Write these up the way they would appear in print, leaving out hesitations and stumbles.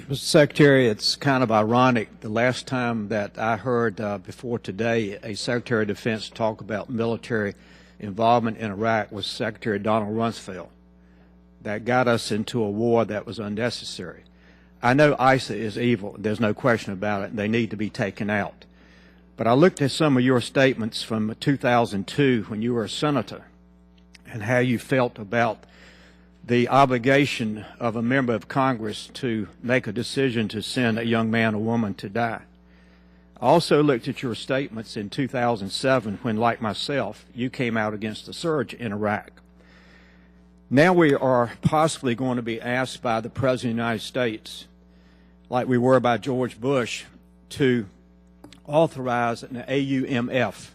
Mr. Secretary, it's kind of ironic. The last time that I heard before today a Secretary of Defense talk about military involvement in Iraq was Secretary Donald Rumsfeld. That got us into a war that was unnecessary. I know ISIL is evil. There's no question about it. They need to be taken out. But I looked at some of your statements from 2002 when you were a senator and how you felt about the obligation of a member of Congress to make a decision to send a young man or woman to die. I also looked at your statements in 2007 when, like myself, you came out against the surge in Iraq. Now we are possibly going to be asked by the President of the United States, like we were by George Bush, to authorize an AUMF.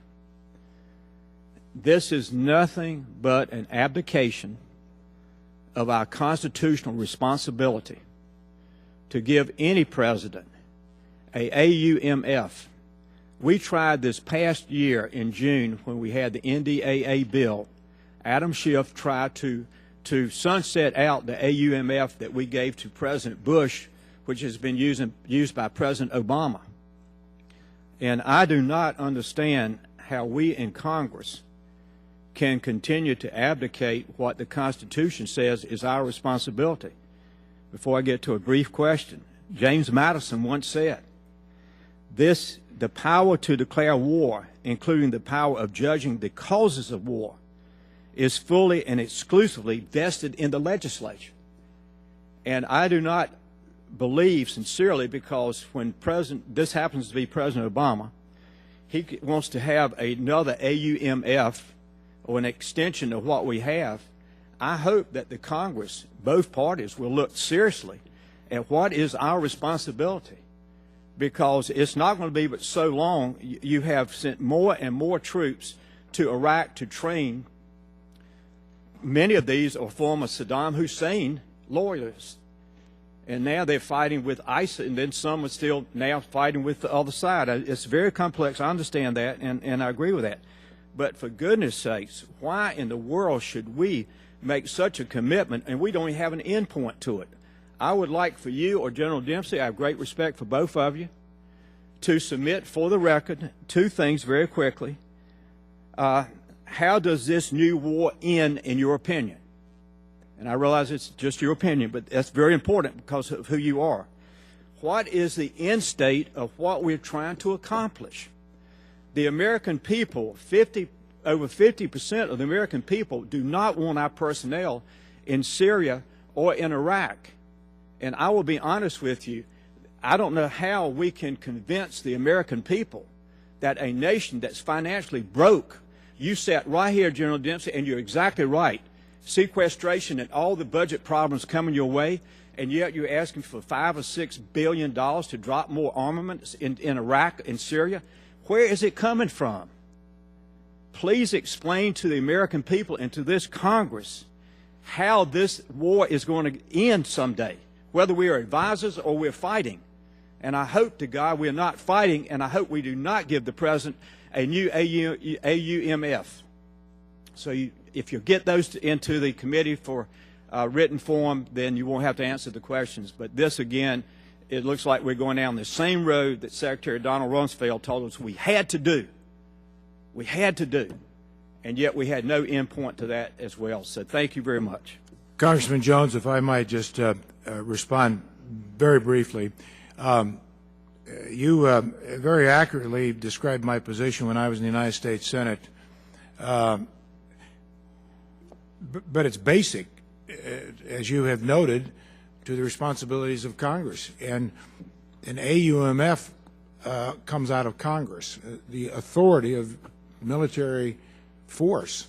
This is nothing but an abdication of our constitutional responsibility to give any president a AUMF. We tried this past year in June when we had the NDAA bill. Adam Schiff tried to sunset out the AUMF that we gave to President Bush, which has been used by President Obama. And I do not understand how we in Congress can continue to abdicate what the Constitution says is our responsibility. Before I get to a brief question, James Madison once said, the power to declare war, including the power of judging the causes of war, is fully and exclusively vested in the legislature. And I do not believe sincerely, because when this happens to be President Obama, he wants to have another AUMF or an extension of what we have. I hope that the Congress, both parties, will look seriously at what is our responsibility, because it's not going to be but so long. You have sent more and more troops to Iraq to train. Many of these are former Saddam Hussein loyalists, and now they're fighting with ISIL, and then some are still now fighting with the other side. It's very complex. I understand that, and I agree with that. But for goodness sakes, why in the world should we make such a commitment and we don't even have an end point to it? I would like for you or General Dempsey, I have great respect for both of you, to submit for the record two things very quickly. How does this new war end, in your opinion? And I realize it's just your opinion, but that's very important because of who you are. What is the end state of what we're trying to accomplish? The American people, over 50% of the American people do not want our personnel in Syria or in Iraq. And I will be honest with you, I don't know how we can convince the American people that a nation that's financially broke, you sat right here, General Dempsey, and you're exactly right, sequestration and all the budget problems coming your way, and yet you're asking for $5 or $6 billion to drop more armaments in Iraq and Syria. Where is it coming from? Please explain to the American people and to this Congress how this war is going to end someday, whether we are advisors or we're fighting. And I hope to God we're not fighting, and I hope we do not give the President a new AUMF. So if you get those into the committee for written form, then you won't have to answer the questions. But this, again, it looks like we're going down the same road that Secretary Donald Rumsfeld told us we had to do. We had to do. And yet we had no end point to that as well. So thank you very much. Congressman Jones, if I might just respond very briefly. You very accurately described my position when I was in the United States Senate. But it's basic, as you have noted, to the responsibilities of Congress. And an AUMF comes out of Congress, the authority of military force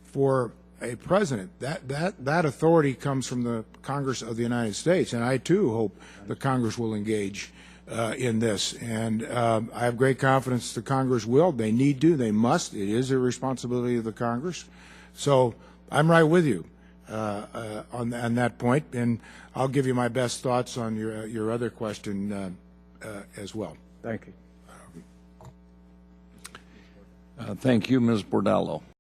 for a president. That authority comes from the Congress of the United States, and I too hope the Congress will engage in this. And I have great confidence the Congress will. They need to. They must. It is a responsibility of the Congress. So I'm right with you on that point, and I'll give you my best thoughts on your other question as well. Thank you. Thank you, Ms. Bordello.